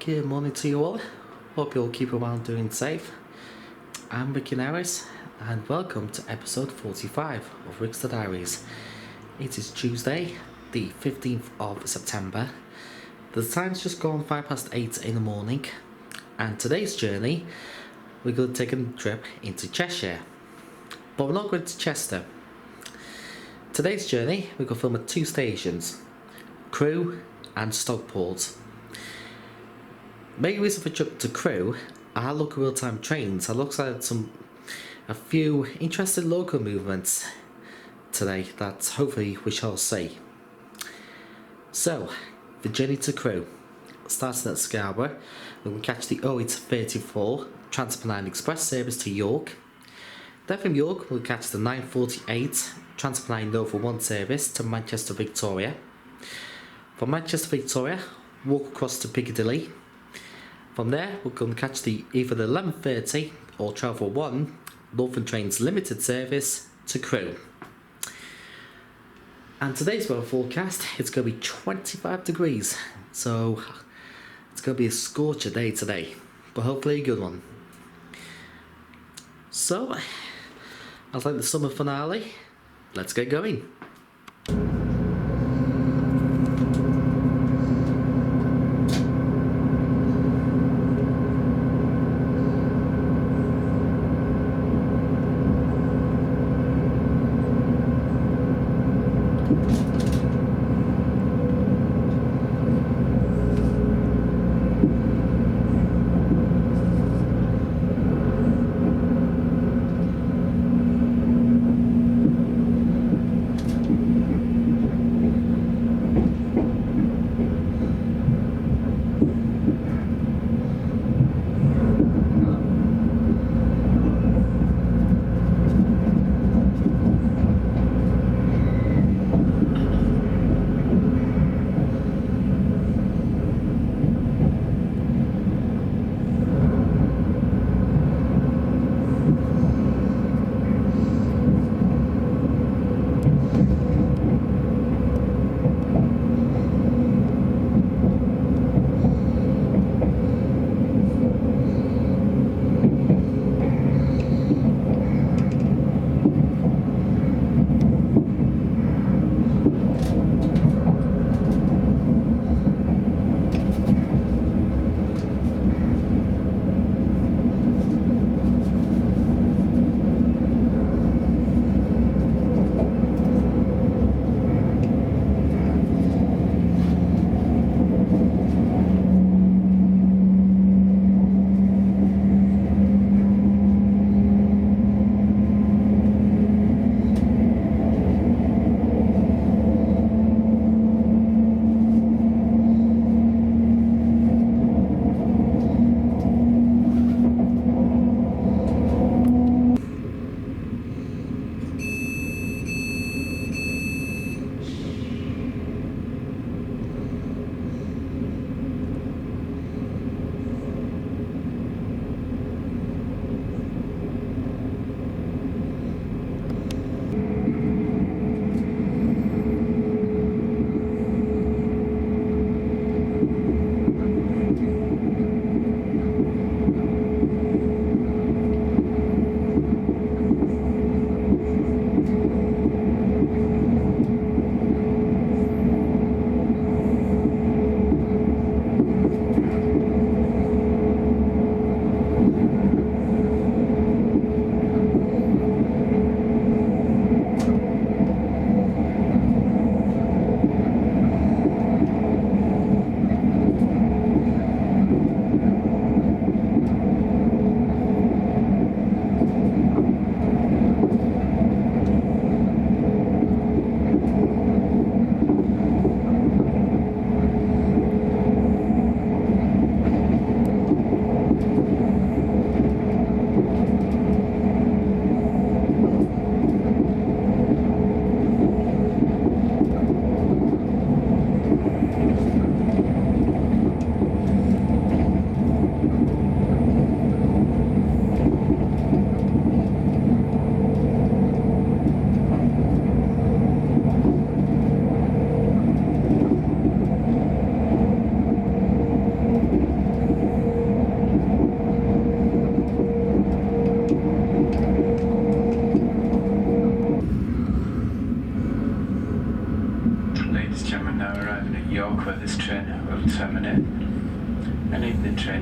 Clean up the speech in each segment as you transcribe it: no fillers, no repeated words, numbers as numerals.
Good morning to you all. Hope you all keep around doing safe. I'm Ricky Nowis and welcome to episode 45 of Ricster Diaries. It is Tuesday, the 15th of September. The time's just gone 8:05 in the morning, and today's journey we're going to take a trip into Cheshire. But we're not going to Chester. Today's journey we're going to film at two stations, Crewe and Stockport. Main reason for trip to Crewe are local real-time trains. I looked at a few interesting local movements today that hopefully we shall see. So, the journey to Crewe, starting at Scarborough, we will catch the 0834 Transpennine Express service to York. Then from York we'll catch the 948 Transpennine Nova 1 service to Manchester Victoria. From Manchester Victoria, walk across to Piccadilly. From there, we're going to catch either the 11:30 or 12:01 Northern Trains Limited service to Crewe. And today's weather forecast, it's going to be 25 degrees, so it's going to be a scorcher day today, but hopefully a good one. So, as like the summer finale, let's get going.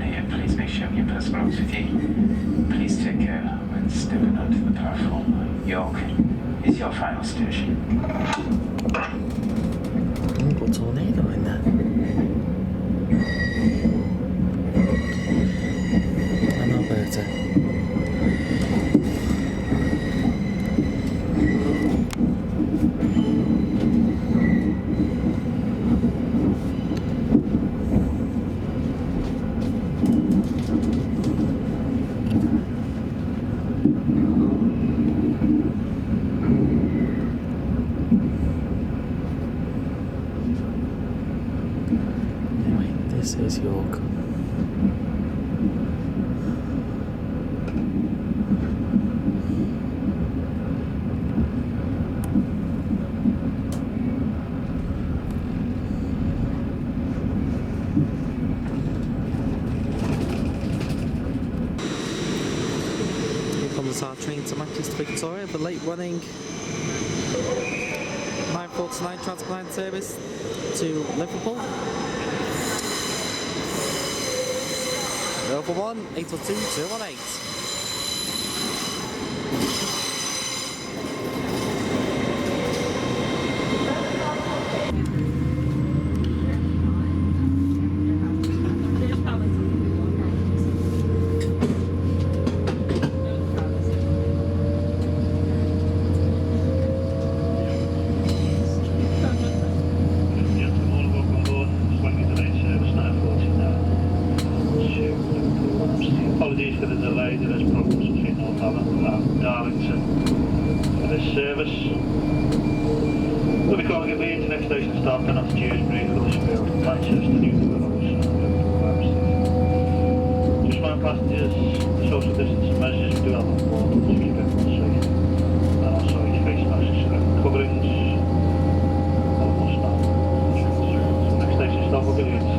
here, please make sure your purse belongs with you. Please take care when stepping onto the platform. York is your final station. Oh, got a tornado in there. I know about it. This is York. Here comes our train to Manchester Victoria, the late running 9:49 Transpennine service to Liverpool. Over 1, 802, 218. Apologies for the delay, there is problems between Northallerton and Darlington for this service. We'll be calling at Leeds, next station Stockport, after Dewsbury, Huddersfield, Manchester, Nowis and West. Just remind passengers, social distancing measures we do have on board to keep everyone safe. And also use face masks and coverings. Almost now. Next station Stockport, Leeds.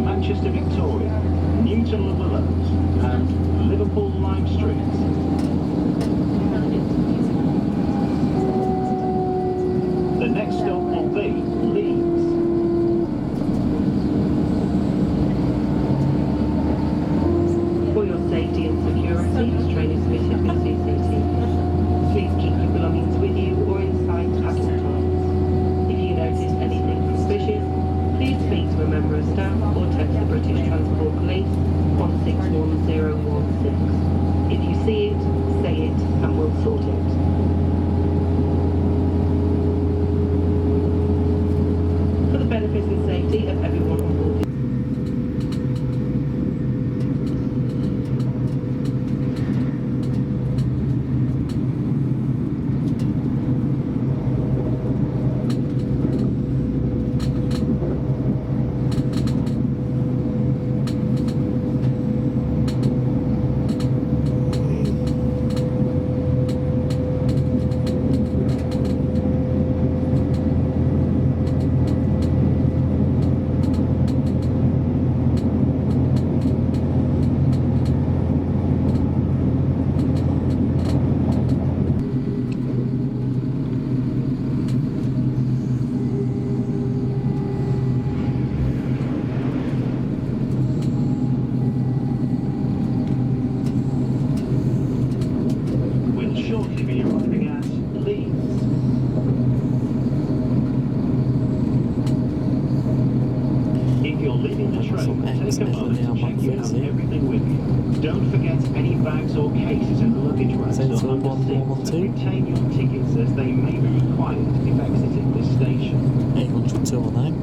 Manchester Victoria, Newton Lovelace and Liverpool Lime Street. The next stop will be Leeds. For your safety and security, this train is fitted with CCTV. Please keep your belongings with you or in sight at all times. If you notice anything suspicious, please speak to a member of staff or text the British Transport Police on 61016. If you see it, say it and we'll sort it. For the benefit and safety of everyone on board. Shortly be arriving at Leeds. If you're leaving the train, take a moment to check you have everything with you. Don't forget any bags or cases in the luggage racks or under seats, and retain your tickets as they may be required if exiting this station. 800 219.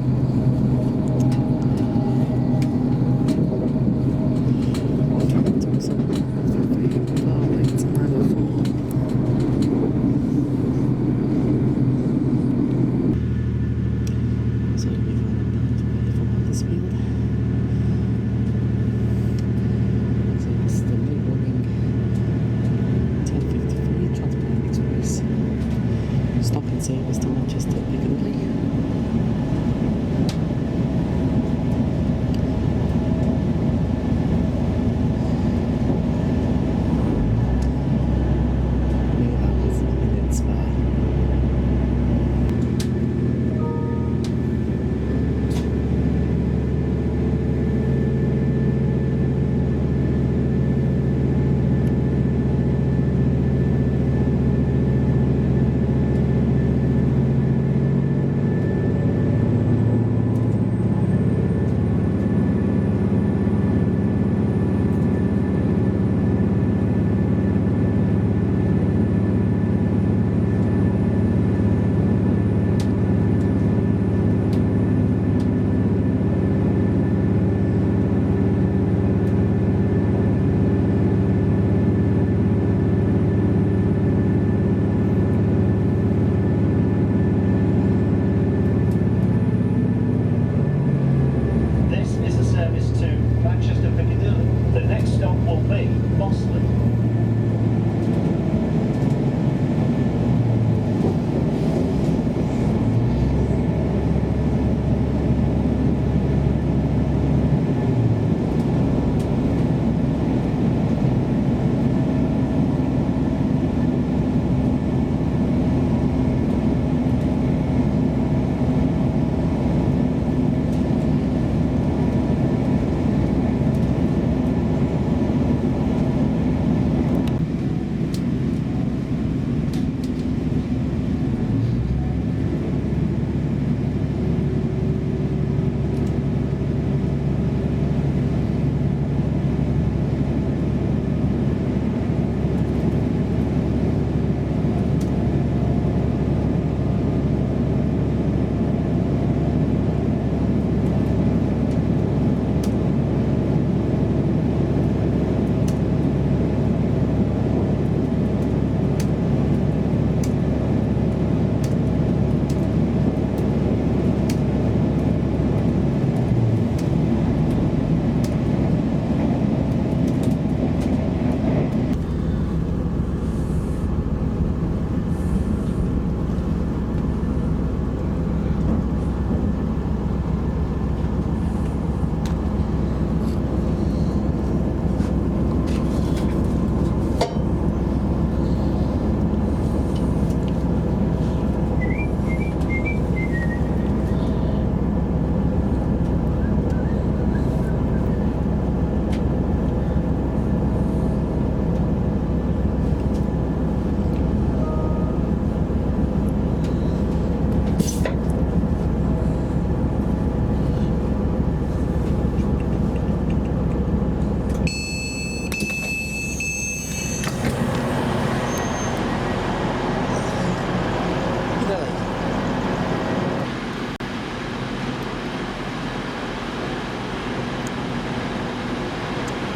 Stopping train service to Manchester Piccadilly.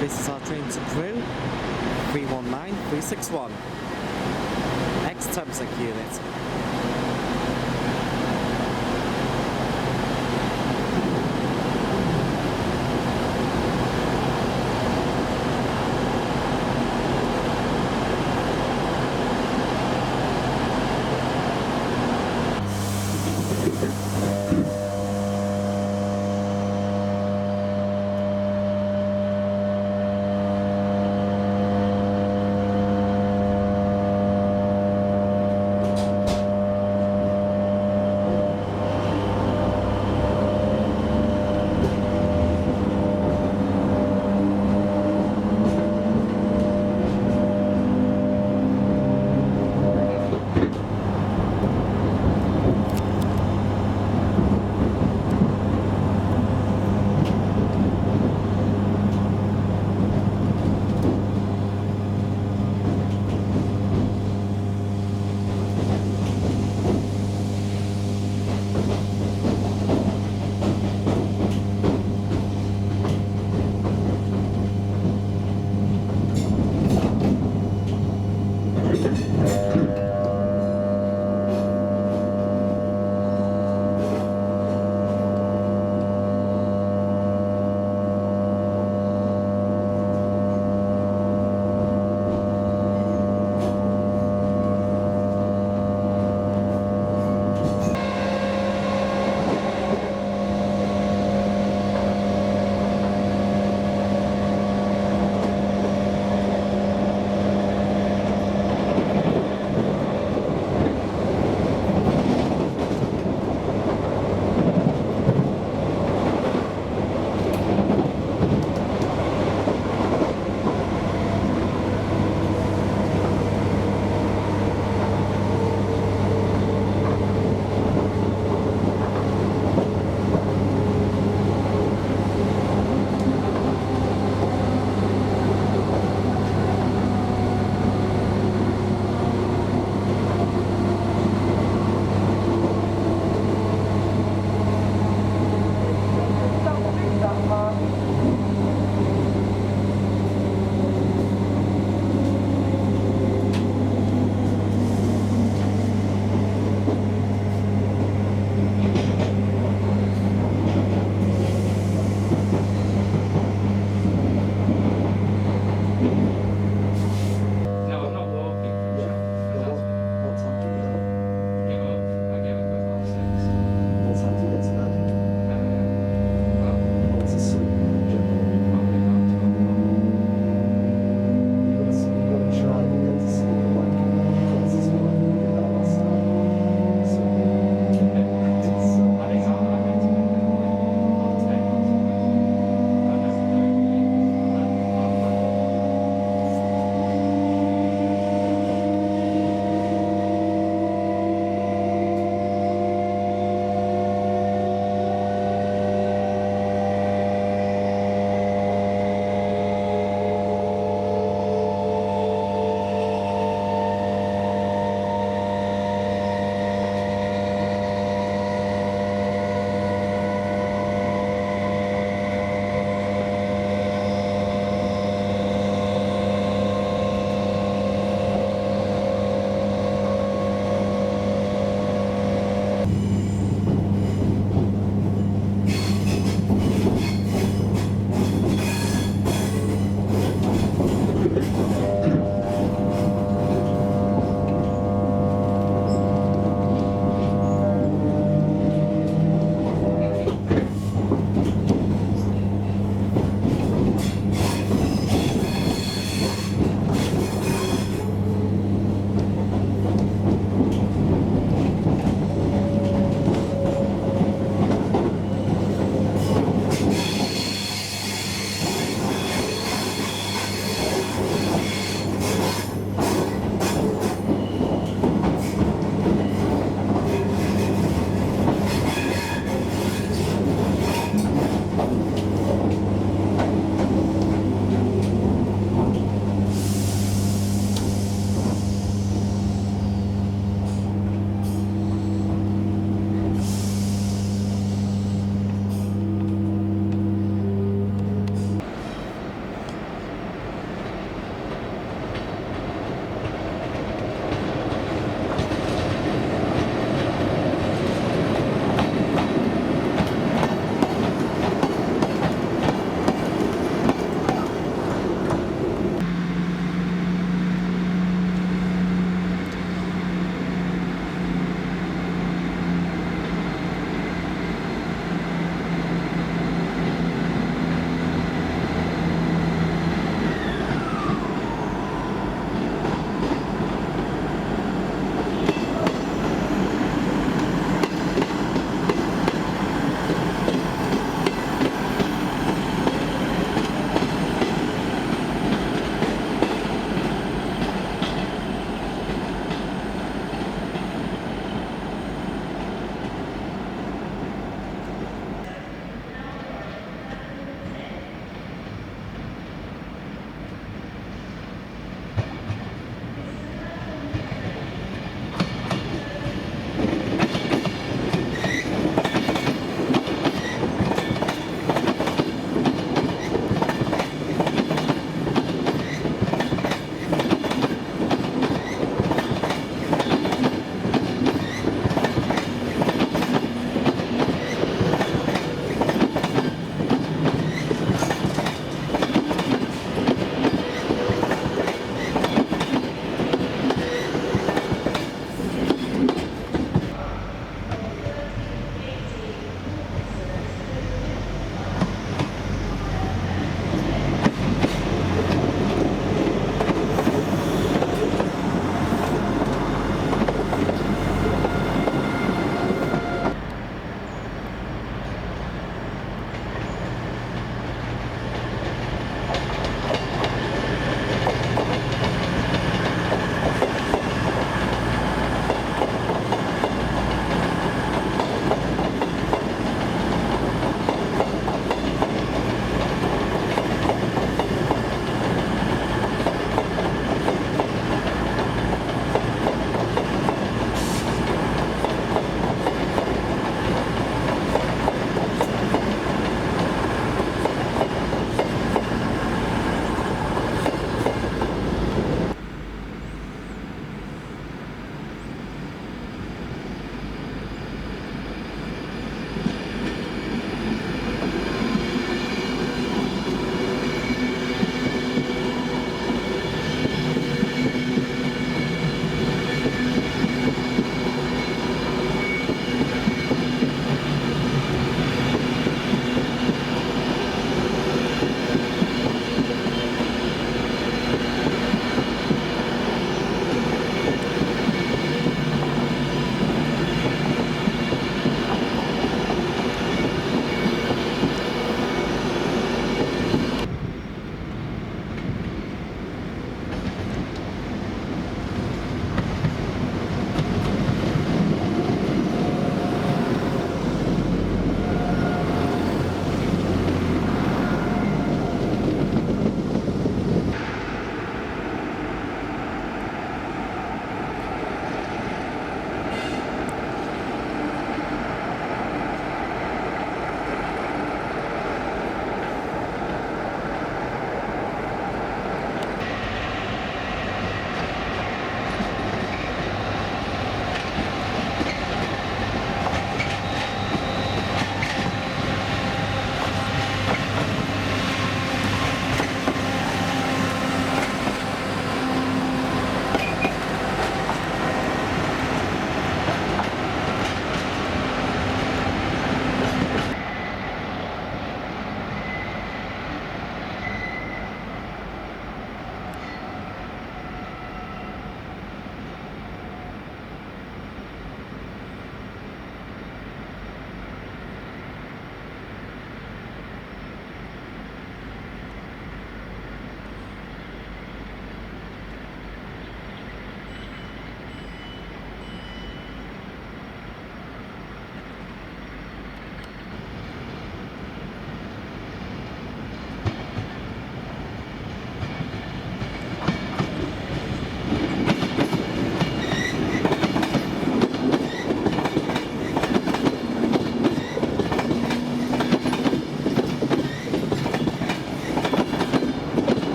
This is our train to Crewe, 319361. Ex-Thameslink unit.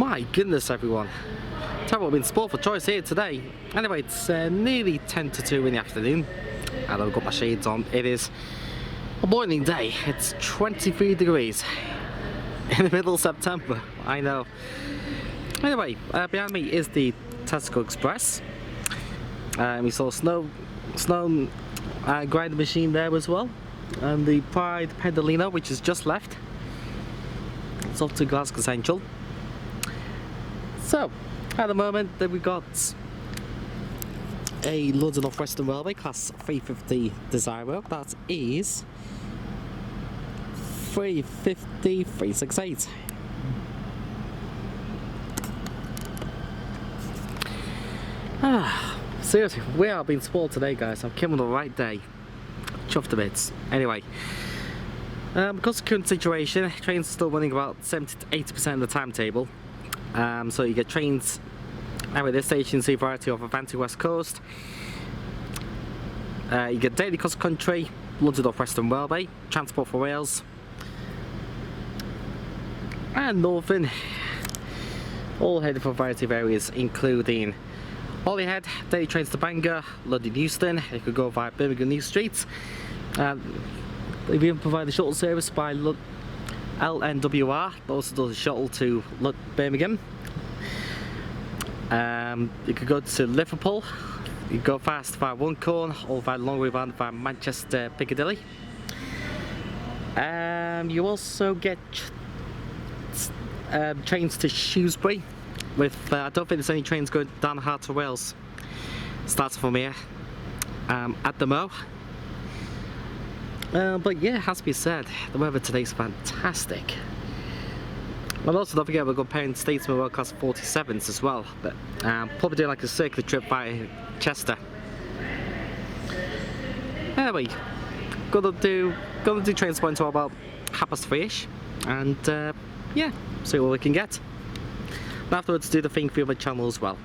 My goodness, everyone. Tell you what, we've been spoiled for choice here today. Anyway, it's nearly 10 to 2 in the afternoon, and I've got my shades on. It is a morning day. It's 23 degrees in the middle of September. I know. Anyway, behind me is the Tesco Express. We saw snow grinder machine there as well, and the Pride Pedalino, which has just left. It's off to Glasgow Central. So, at the moment, we've got a London North Western Railway Class 350 Desiro. That is 350-368. Seriously, we are being spoiled today, guys. I'm coming on the right day. Chuffed to bits. Anyway, because of the current situation, trains are still running about 70 to 80% of the timetable. So you get trains at this station, see a variety of Avanti West Coast. You get daily cross country, London North Western Railway, Transport for Wales, and Northern. All headed for a variety of areas, including Holyhead, daily trains to Bangor, London Euston. You could go via Birmingham New Street. They even provide a shuttle service by LNWR, but also does a shuttle to Birmingham. You could go to Liverpool. You could go fast via Runcorn or via long way round via Manchester Piccadilly. You also get trains to Shrewsbury. With I don't think there's any trains going down the heart of Wales. Starts from here at the Mo. But yeah, it has to be said, the weather today is fantastic. And also don't forget we're comparing Statesman World Class 47s as well. But probably doing like a circular trip by Chester. Anyway, gonna do Trainspotting until about 3:30ish, and yeah, see what we can get. And afterwards do the thing for the other channel as well.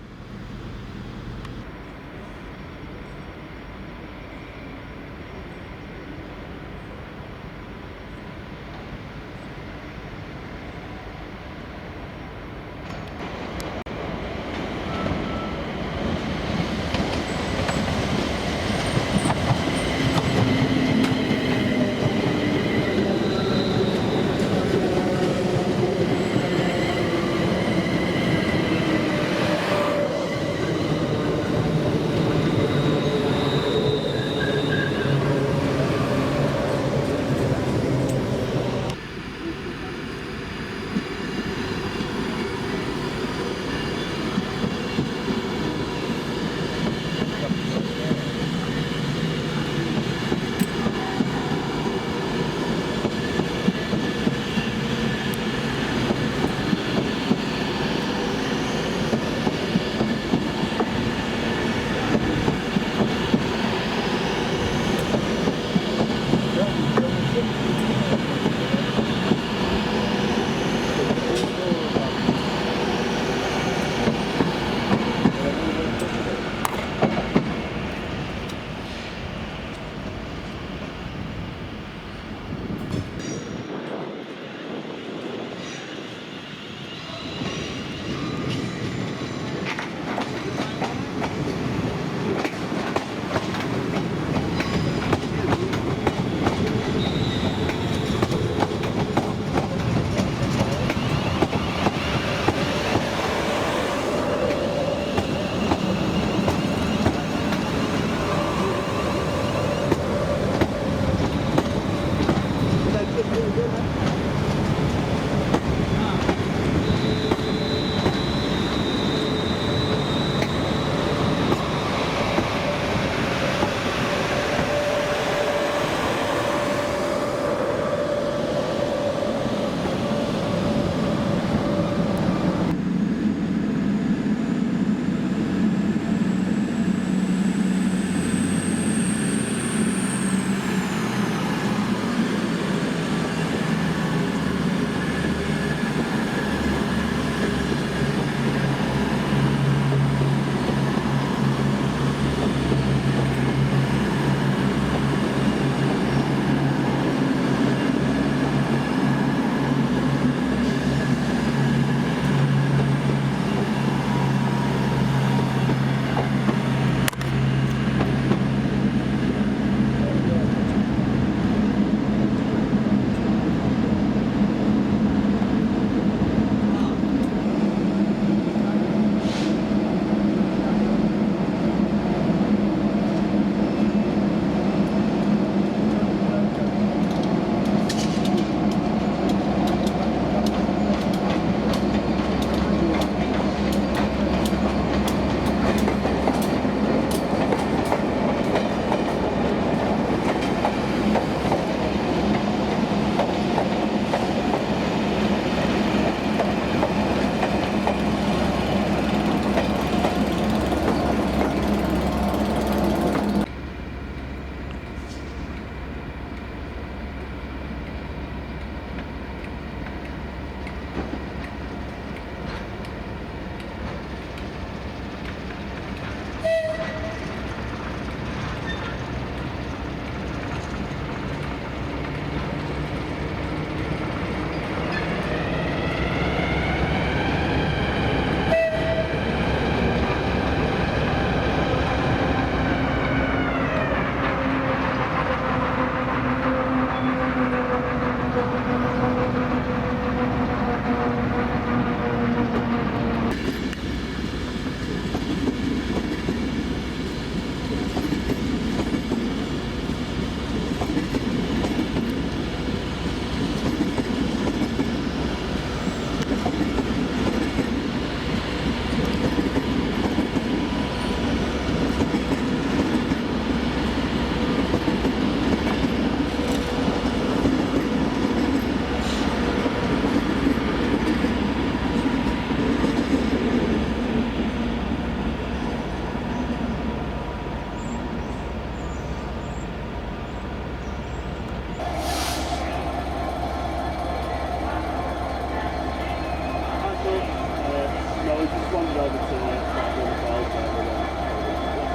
over to Stockport.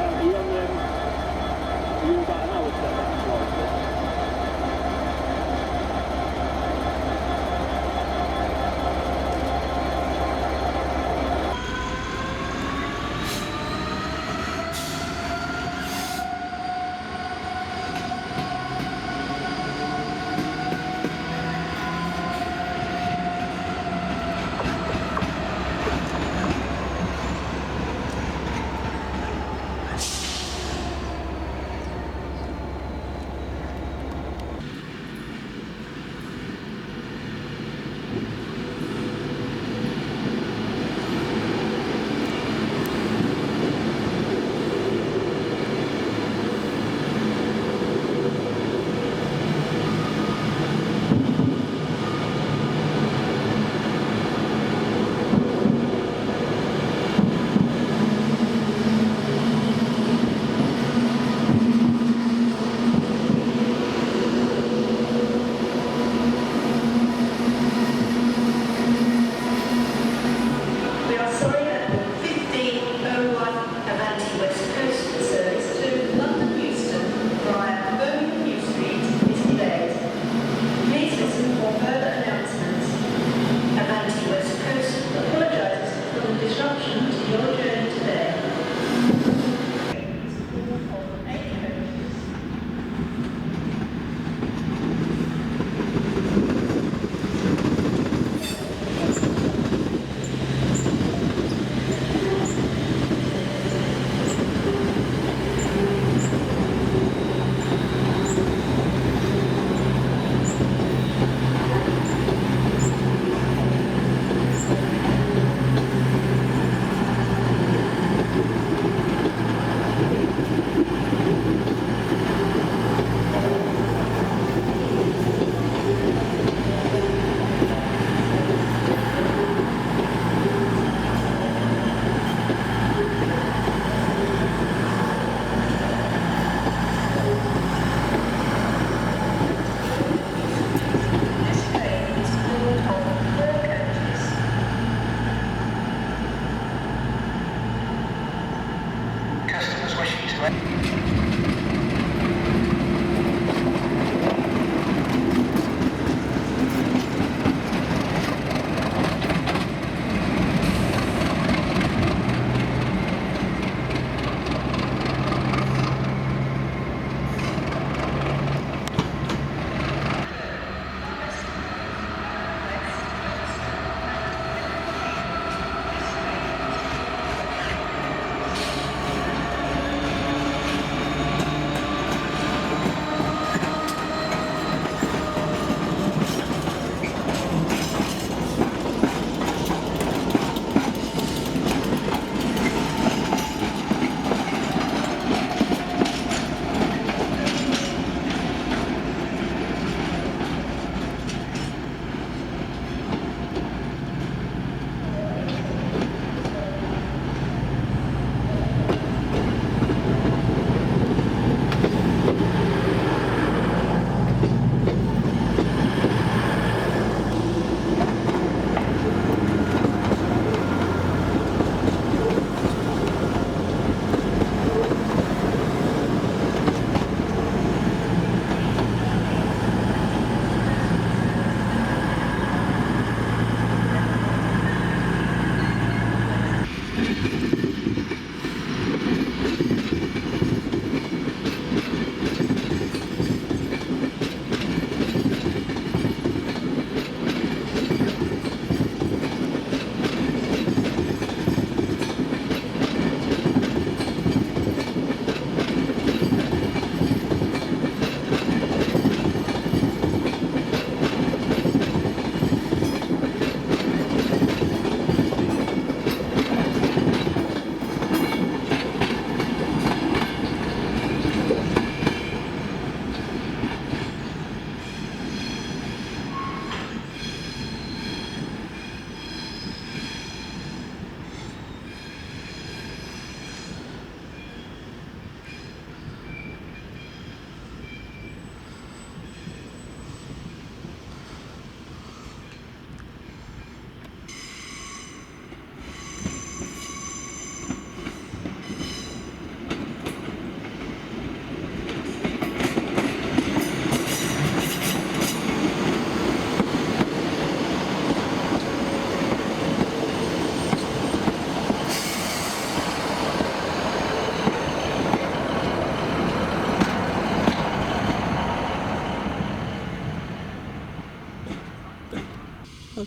Are you on are you about an hour to get back to Ricster?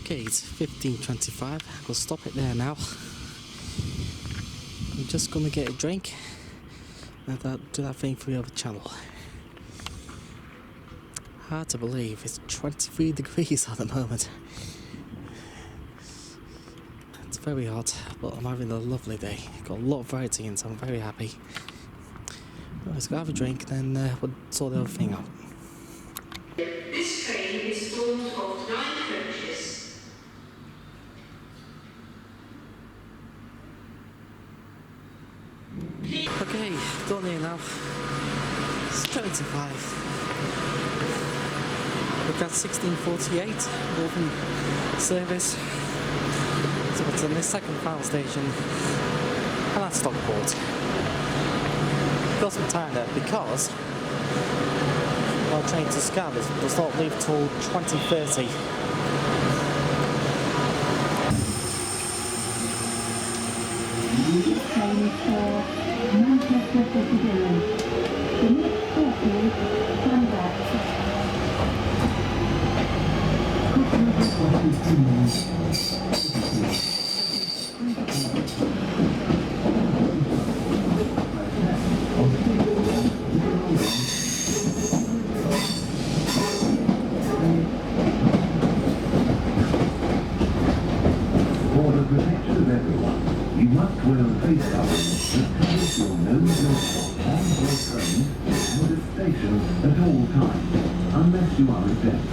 Okay, it's 15:25. We'll stop it there now. I'm just gonna get a drink and do that thing for the other channel. Hard to believe, it's 23 degrees at the moment. It's very hot, but I'm having a lovely day. Got a lot of variety in, so I'm very happy. Let's go have a drink, then we'll sort the other thing out. This train is formed of 9 coaches. Okay, done here now. Straight to 5. We've got 16:48 Northern service. So it's in the second final station, and that's Stockport. Got some time there because our train to Scarborough does not leave till 2030. This train is for Manchester Piccadilly. The next stop is Transpennine. For the protection of everyone, you must wear a face covering that covers your nose, your hands, your train, and the station at all times, unless you are exempt.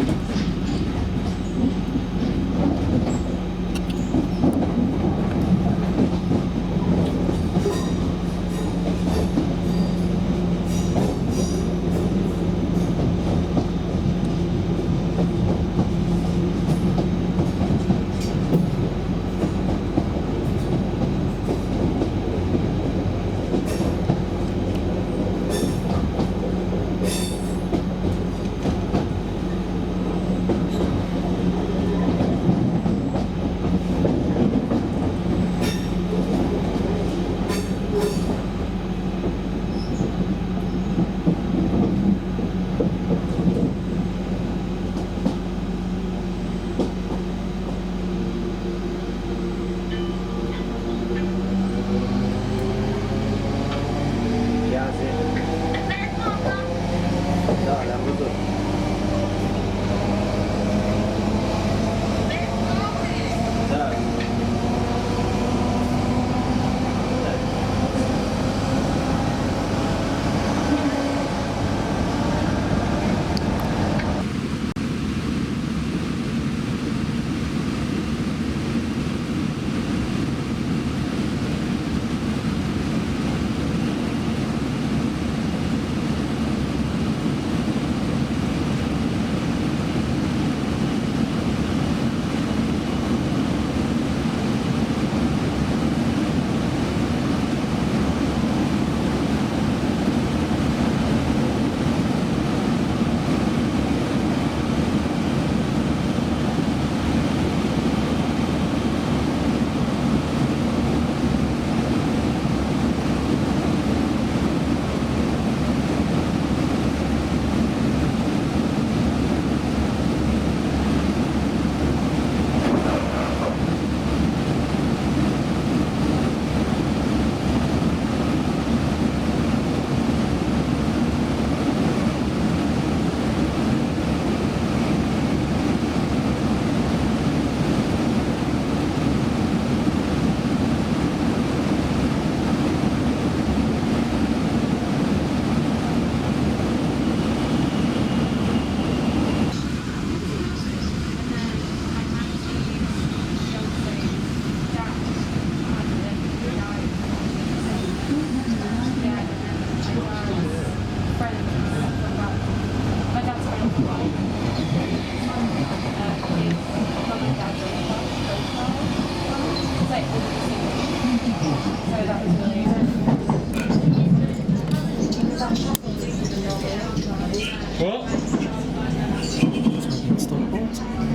What?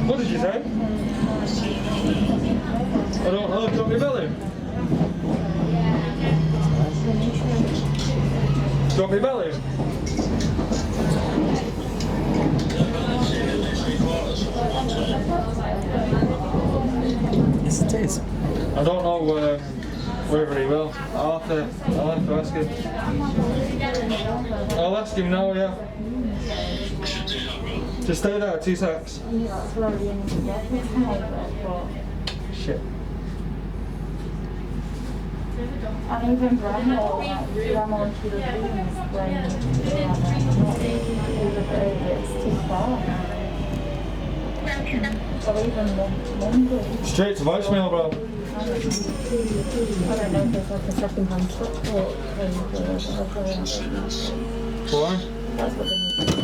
What did you say? I don't drop your belly. Drop your belly. is? I don't know whether he will. I'll have to ask him. I'll ask him now, yeah. Just stay there, 2 secs. Shit. And even Bramo to the dreams when it's too far. Or even Monday. Straight to voicemail, bro. I don't know if there's like a second-hand Stockport thing or Why? that's what they need to do.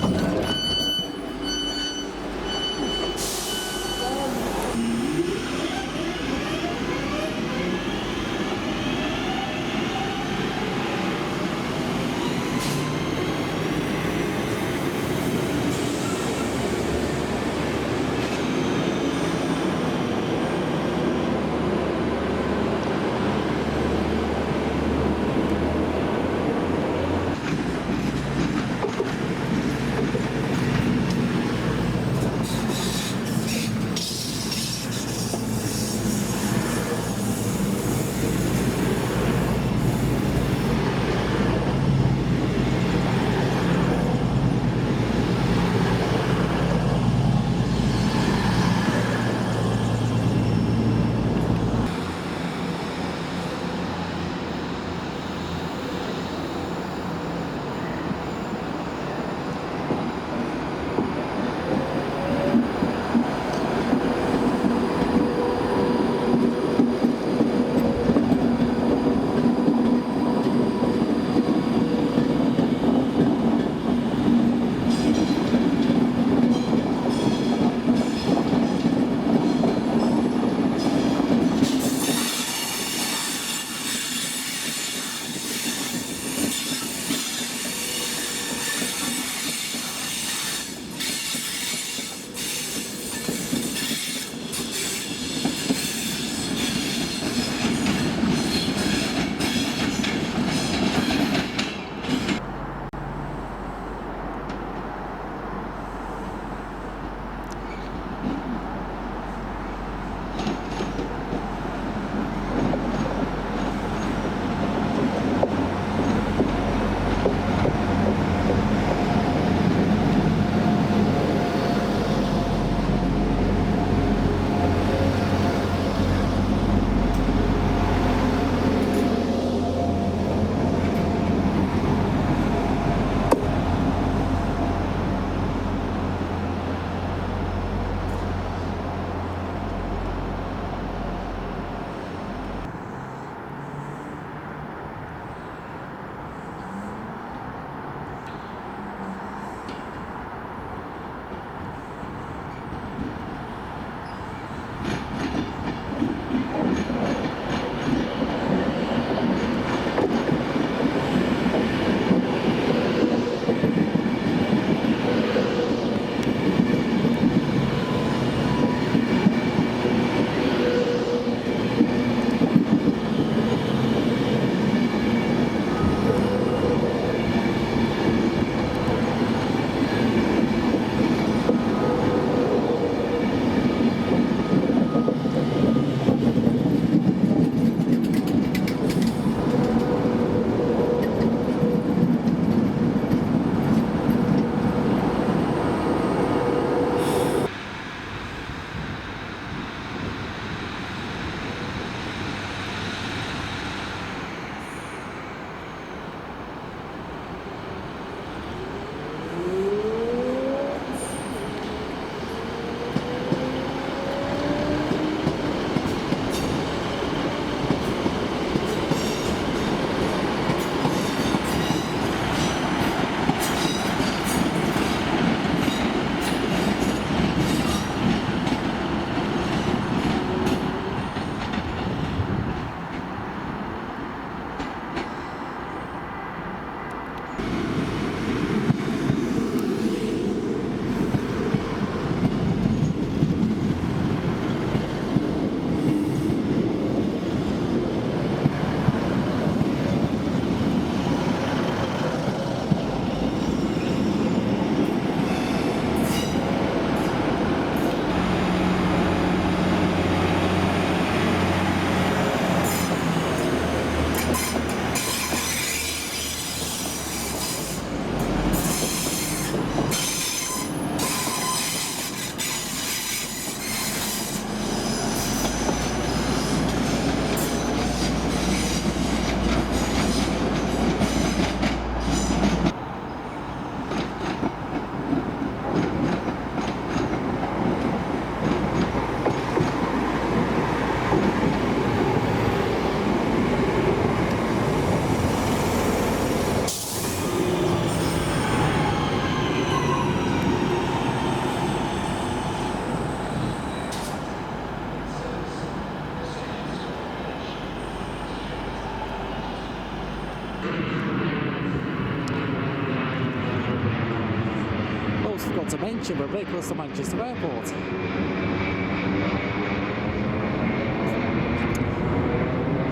Also forgot to mention we're very close to Manchester Airport.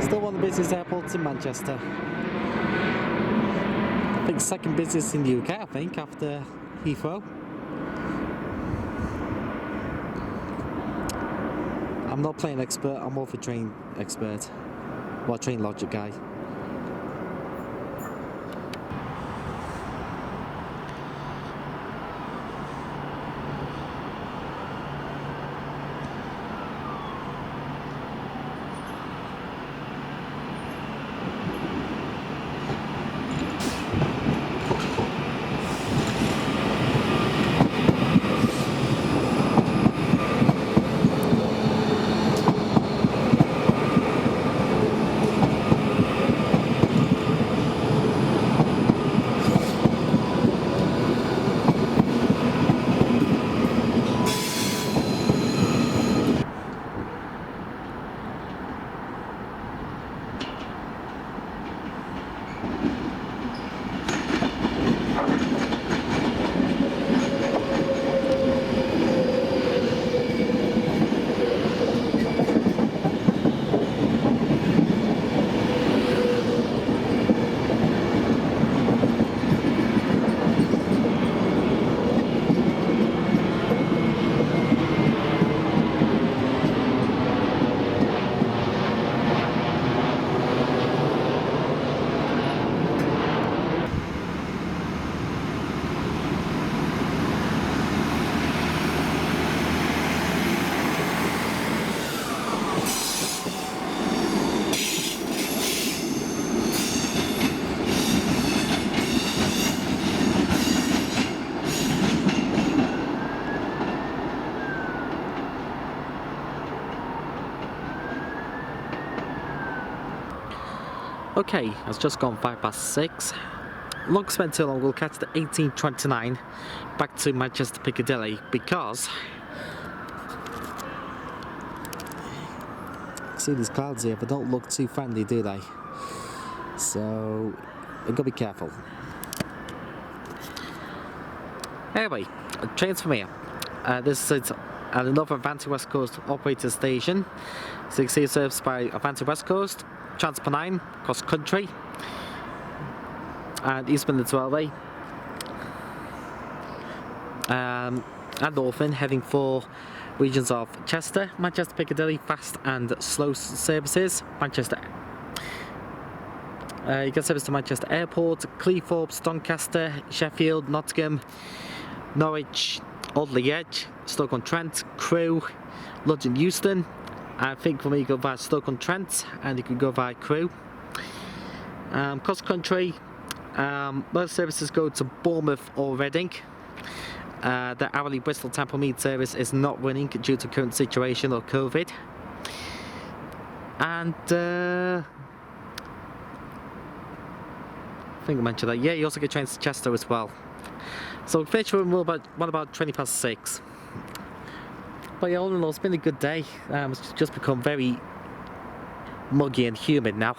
Still one of the busiest airports in Manchester. I think second busiest in the UK, I think, after Heathrow. I'm not plane expert, I'm more of a train expert. Well, train logic guy. Okay, it's just gone 6:05. Long spent too long, we'll catch the 1829 back to Manchester Piccadilly because see these clouds here, they don't look too friendly, do they? So I've got to be careful. Anyway, trains from here. This is another Avanti West Coast operator station. 60 serviced by Avanti West Coast, Transpennine, cross country, and East Midlands Railway, and Northern, heading for regions of Chester, Manchester Piccadilly, fast and slow services, Manchester. You get service to Manchester Airport, Cleethorpes, Doncaster, Sheffield, Nottingham, Norwich, Alderley Edge, Stoke-on-Trent, Crewe, London Euston. I think for me you go via Stoke-on-Trent and you can go via Crewe. Cross country, most services go to Bournemouth or Reading. The hourly Bristol Temple Mead service is not running due to current situation or COVID. And I think I mentioned that. Yeah, you also get trains to Chester as well. So finish room will about 6:20. But yeah, all in all, it's been a good day. It's just become very muggy and humid now,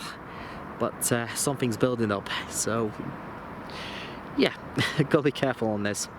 but something's building up. So yeah, gotta be careful on this.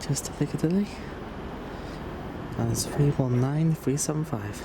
Manchester Piccadilly, and it's 319375.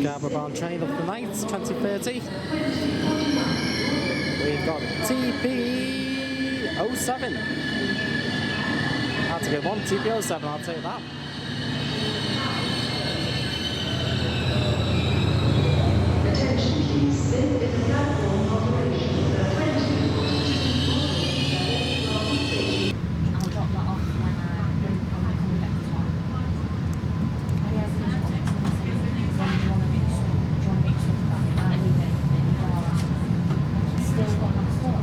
Scarborough bound train of the night, 2030. We've got TP07. That's a good one, TP07, I'll take that. Attention please, this is a platform operation for 20. I'll drop that off when I come back to one. Still got my phone.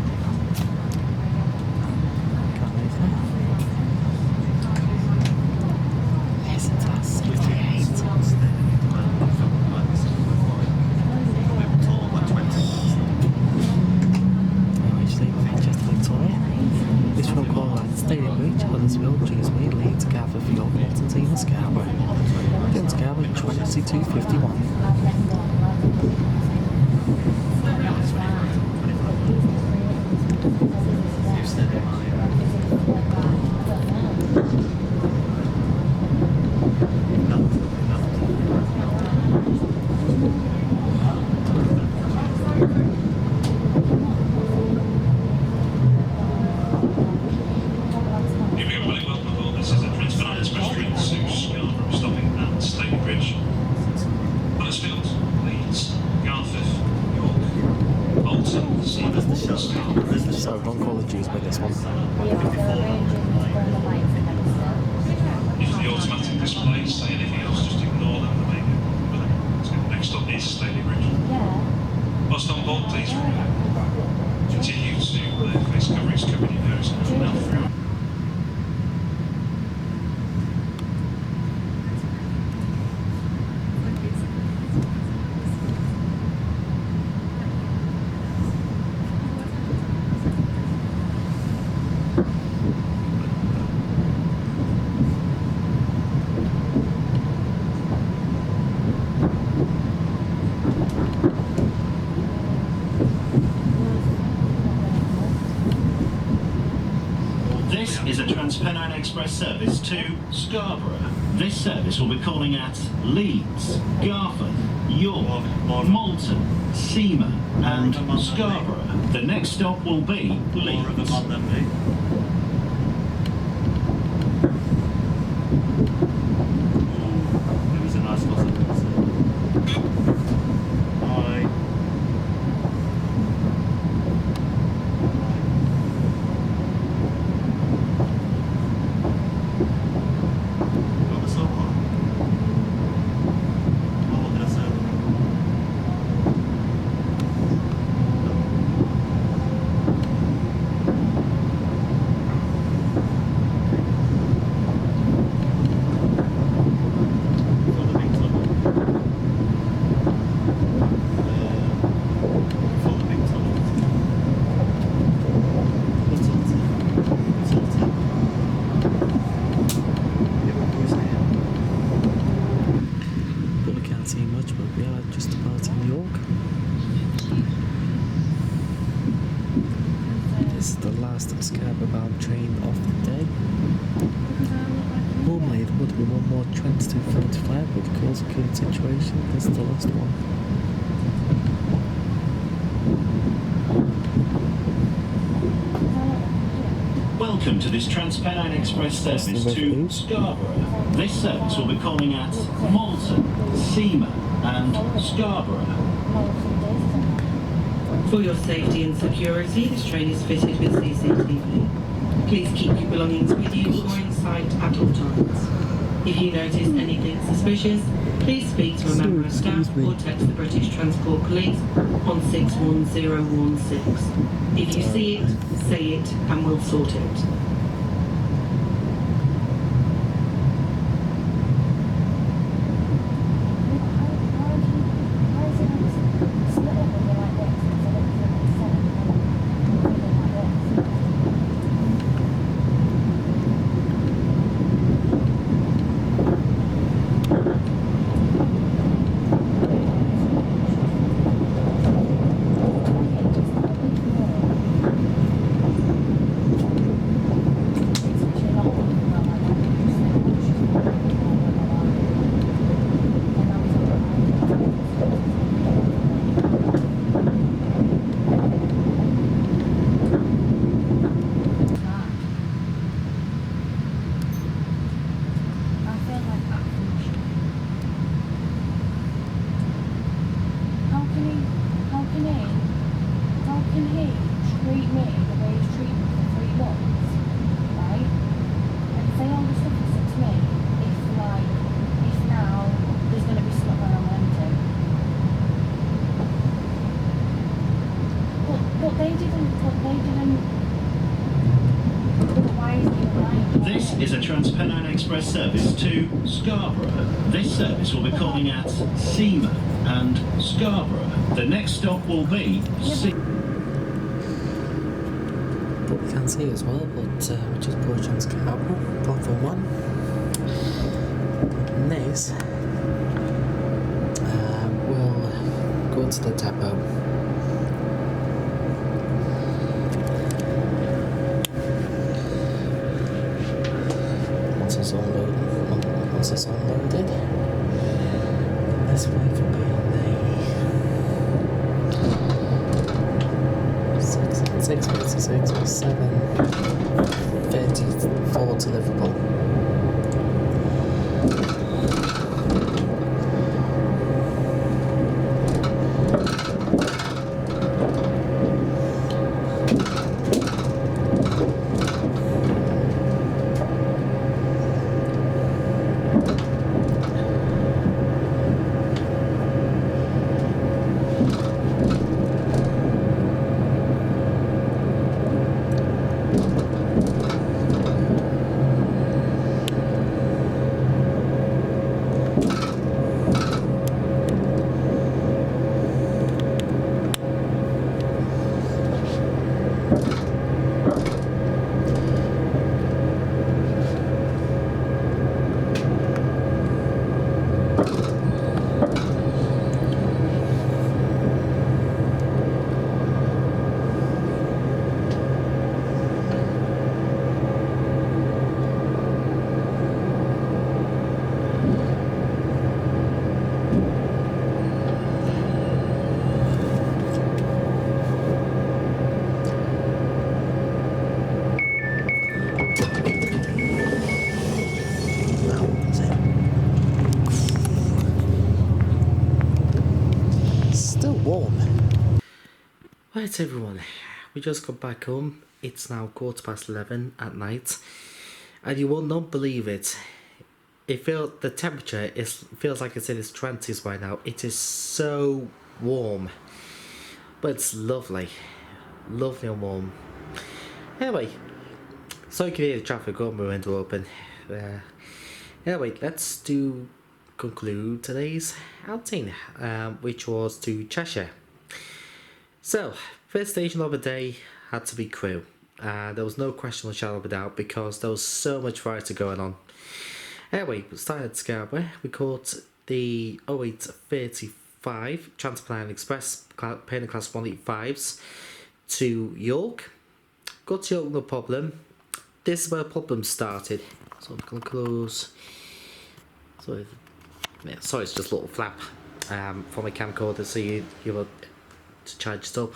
Huddersfield, Cheshire, Leeds, Garforth, York, Northallerton and Scarborough. Again, Scarborough, 2251. This is a Transpennine Express train to Scarborough, stopping at Staley Bridge. Huddersfield, Leeds, Garforth, York, Bolton, Scarborough. So don't call the Jews by this one. Use the automatic displays, say anything else, just ignore them. Next stop is Staley Bridge. Whilst on board, please continue to face coverings, covering your nose and mouth throughout. This is a Transpennine Express service to Scarborough. This service will be calling at Leeds, Garforth, York, Malton, Seamer and Scarborough. The next stop will be Leeds. Scarborough bound train of the day. Normally there would be one more train to 2:45, but because of current situation, this is the last one. Welcome to this Transpennine Express service to Scarborough. This service will be calling at Malton, Seamer and Scarborough. For your safety and security, this train is fitted with CCTV. Please keep your belongings with you or in sight at all times. If you notice anything suspicious, please speak to a member of staff or text the British Transport Police on 61016. If you see it, say it and we'll sort it. Transpennine Express service to Scarborough. This service will be calling at Seaman and Scarborough. The next stop will be But we can see as well, but we just approached on Scarborough, platform 1. And this will go to the depot. Once it's unloaded, this way can be on the 656 or 734 to Liverpool. Right everyone, we just got back home. It's now 11:15 at night, and you will not believe it. The temperature feels like it's in its 20s right now. It is so warm, but it's lovely and warm. Anyway, so you can hear the traffic on my window open. Anyway, let's conclude today's outing, which was to Cheshire. So, first station of the day had to be Crewe. There was no question of a shadow of a doubt because there was so much variety going on. Anyway, we started at Scarborough. We caught the 0835 Transpennine Express paying class 185s to York. Got to York, no problem. This is where the problem started. So I'm going to close. Sorry, it's just a little flap from my camcorder so you will to charge it up.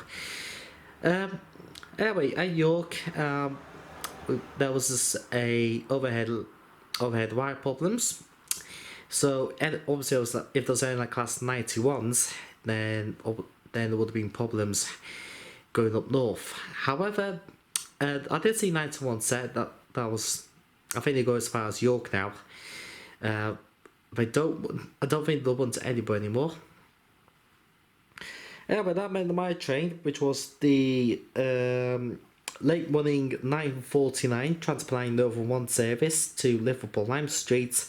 Anyway, at York, there was a overhead wire problems. So, and obviously, if there's only like class 91s, then there would have been problems going up north. However, I did see 91 set that was. I think they go as far as York now. I don't think they'll want Edinburgh anymore. Anyway, that meant my train, which was the late running 9:49 Transpennine Nova 1 service to Liverpool Lime Street,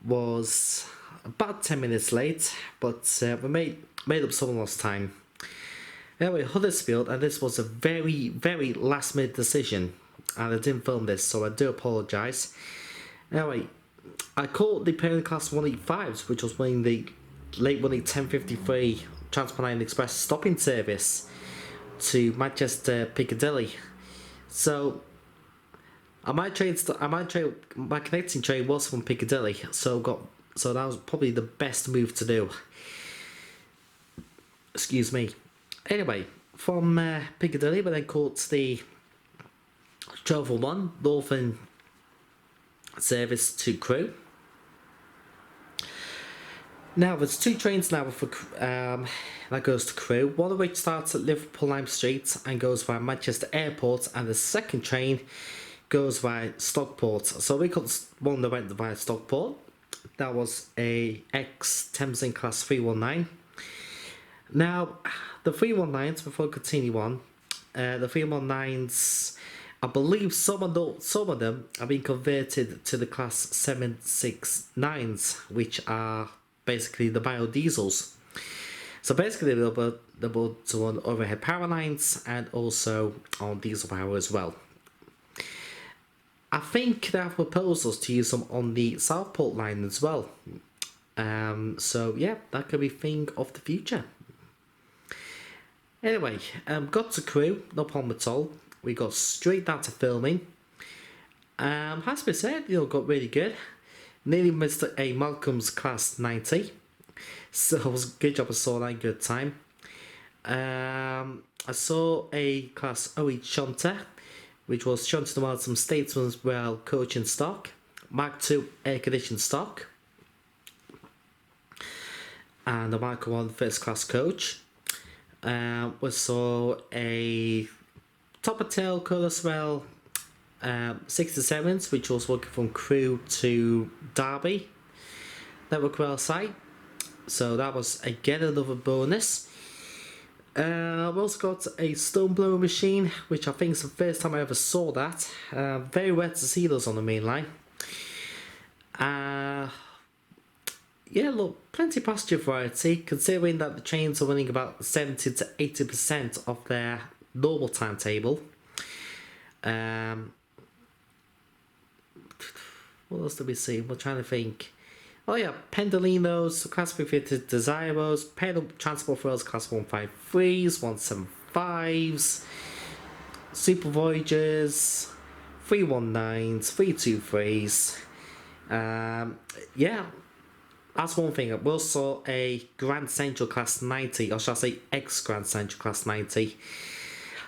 was about 10 minutes late, but we made up some lost time. Anyway, Huddersfield, and this was a very, very last minute decision, and I didn't film this, so I do apologise. Anyway, I caught the parent class 185s, which was running the late running 10:53 Transpennine Express stopping service to Manchester Piccadilly. So my connecting train was from Piccadilly, so that was probably the best move to do. Excuse me. Anyway, from Piccadilly, we then caught the 1201 Northern service to Crewe. Now, there's two trains now that goes to Crewe, one of which starts at Liverpool Lime Street and goes via Manchester Airport, and the second train goes via Stockport. So we got one that went via Stockport. That was a ex-Thames class 319. Now, the 319s, before I continue on, the 319s I believe some of them have been converted to the class 769s, which are basically the biodiesels. So basically they'll both on overhead power lines and also on diesel power as well. I think there are proposals to use them on the Stockport line as well. So yeah, that could be a thing of the future. Anyway, got to Crewe, no problem at all. We got straight down to filming. Has to be said, got really good. Nearly missed a Malcolm's class 90. So it was a good job I saw that, good time. I saw a class 08 shunter, which was shunting around some Statesman's Well coaching stock, Mark II air conditioned stock, and the Mark I first class coach. We saw a Topper Tail Colorswell 67s, which was working from Crewe to Derby. That were well site. So that was again another bonus. I've also got a stone blower machine, which I think is the first time I ever saw that. Very rare to see those on the main line. Yeah, look, plenty of passenger variety, considering that the trains are running about 70 to 80% of their normal timetable. What else do we see? We're trying to think. Oh yeah, Pendolinos, Class 350 Desiros, Pedal Transport Rails Class 153s, 175s, Super Voyagers, 319s, 323s. Yeah, that's one thing. We also saw a Grand Central Class 90, or shall I say ex-Grand Central Class 90.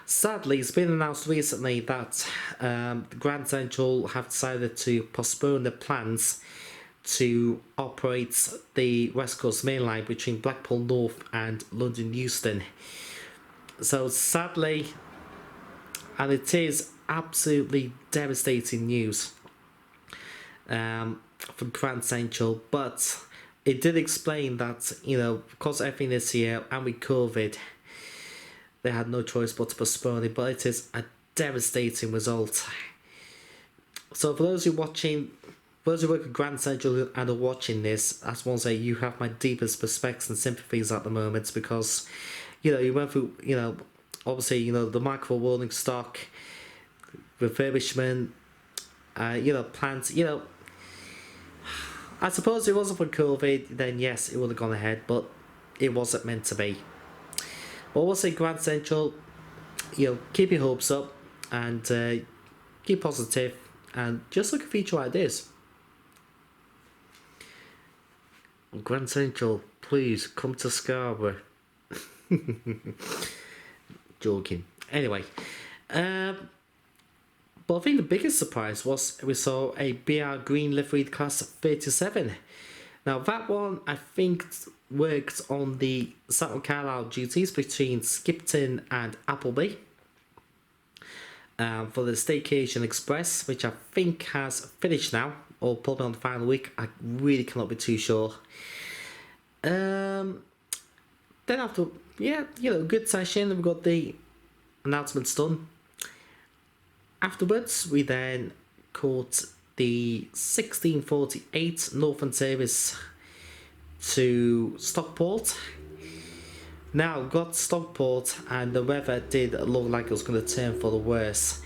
Sadly, it's been announced recently that the Grand Central have decided to postpone their plans to operate the West Coast Mainline between Blackpool North and London Euston. So sadly, and it is absolutely devastating news from Grand Central, but it did explain that, because everything is here and with COVID, they had no choice but to postpone it, but it is a devastating result. So for those who watching, those who work at Grand Central and are watching this, I just want to say you have my deepest respects and sympathies at the moment, because, you went through, obviously, the micro rolling stock, refurbishment, plans, I suppose if it wasn't for COVID, then yes, it would have gone ahead, but it wasn't meant to be. But we'll say Grand Central, keep your hopes up and keep positive and just look at future ideas. Grand Central, please come to Scarborough. Joking. Anyway, but I think the biggest surprise was we saw a BR Green liveried class 37. Now that one I think worked on the Saturn Carlisle duties between Skipton and Appleby for the Staycation Express, which I think has finished now, or probably on the final week. I really cannot be too sure. Then after, good session, we got the announcements done. Afterwards, we then caught the 1648 Northern service to Stockport. Now, got Stockport, and the weather did look like it was going to turn for the worse.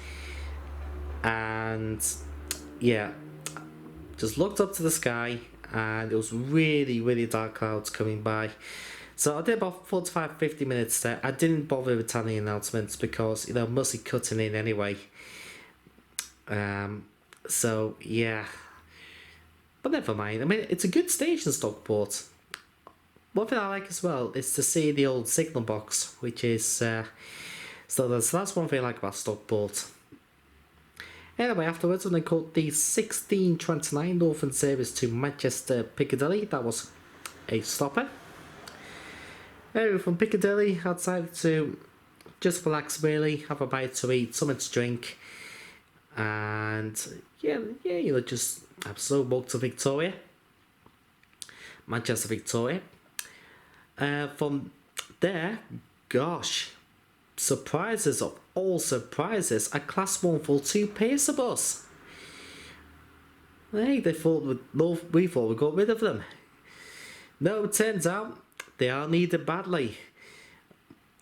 And yeah, just looked up to the sky, and it was really, really dark clouds coming by. So I did about 45-50 minutes there. I didn't bother with telling announcements because, mostly cutting in anyway. So yeah, but never mind. I mean, it's a good station, Stockport. One thing I like as well is to see the old signal box, which is so that's one thing I like about Stockport. Anyway, afterwards, when I caught the 1629 Northern service to Manchester Piccadilly, that was a stopper. Anyway, from Piccadilly, I decided to just relax, really, have a bite to eat, something to drink. And just have a slow walk to Victoria, Manchester Victoria. From there, gosh, surprises of also prizes a Class 142 Pacer bus. Hey, we thought we got rid of them. No, it turns out they are needed badly.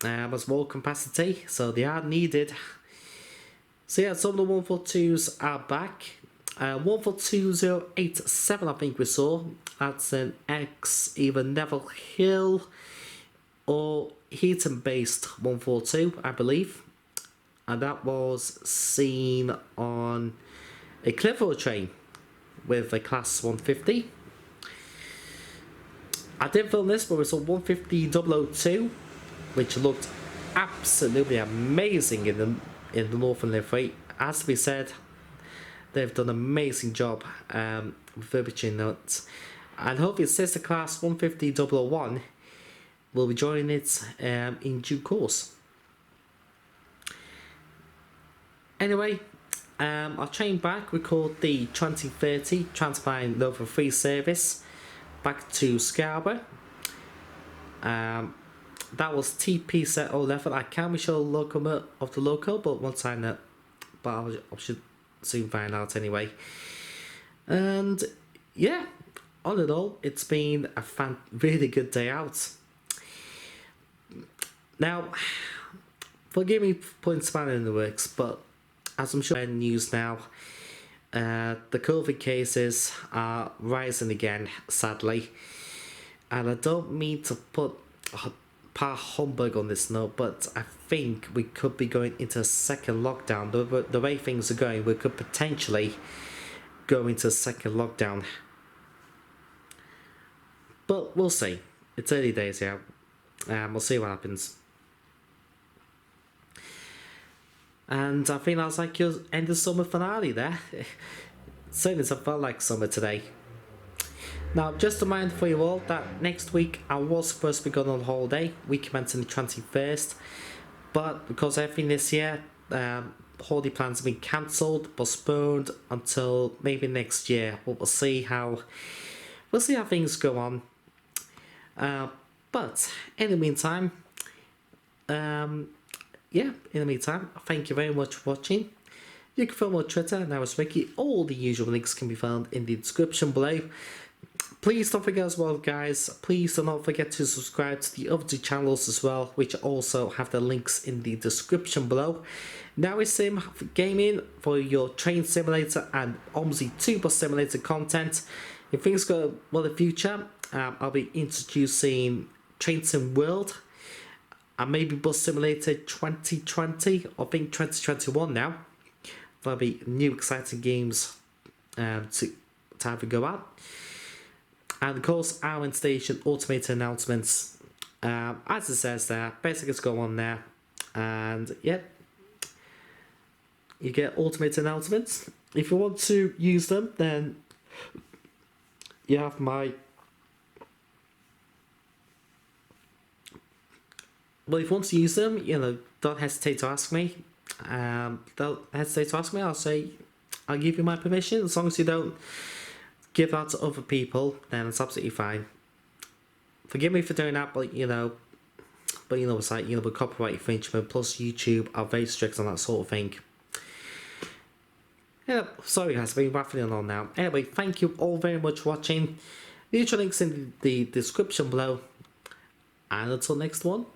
A small capacity, so they are needed. So yeah, some of the 142s are back. 142.087 I think we saw. That's an X, either Neville Hill or Heaton based 142, I believe. And that was seen on a Clifford train with a Class 150. I didn't film this, but we saw 150.002, which looked absolutely amazing in the Northern livery. As to be said, they've done an amazing job refurbishing that. And hopefully sister class 150.001 will be joining it in due course. Anyway, our train back, we called the 2030 Transpennine Nova free service back to Scarborough. That was TP set 11. I can't be sure the local of the local, but once I know, but I should soon find out anyway. And yeah, all in all, it's been a really good day out. Now, forgive me for putting spanner in the works, but as I'm sure in news now, the COVID cases are rising again, sadly. And I don't mean to put par humbug on this note, but I think we could be going into a second lockdown. The way things are going, we could potentially go into a second lockdown. But we'll see. It's early days, yeah. We'll see what happens. And I think that's like your end of summer finale there. Certainly felt like summer today. Now, just a reminder for you all that next week I was supposed to be going on holiday, week commencing the 21st, but because everything this year, holiday plans have been cancelled, postponed until maybe next year. But we'll see how things go on. But in the meantime, thank you very much for watching. You can follow me on Twitter, Nowis Ricky. All the usual links can be found in the description below. Please don't forget as well, guys, please do not forget to subscribe to the other two channels as well, which also have the links in the description below. Nowis Sim Gaming for your train simulator and OMSI 2 bus simulator content. If things go well in the future, I'll be introducing Train Sim World and maybe Bus Simulator 2020, I think 2021 now. There'll be new exciting games to have a go at. And of course, our in station automated announcements, as it says there, basically it's go on there. And yep, you get automated announcements. If you want to use them, then you have my... Well, if you want to use them, don't hesitate to ask me. I'll give you my permission. As long as you don't give that to other people, then it's absolutely fine. Forgive me for doing that, but it's like, with copyright infringement, plus YouTube are very strict on that sort of thing. Yeah, sorry guys, I've been rattling on now. Anyway, thank you all very much for watching. The usual links in the description below. And until next one,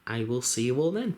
I will see you all then.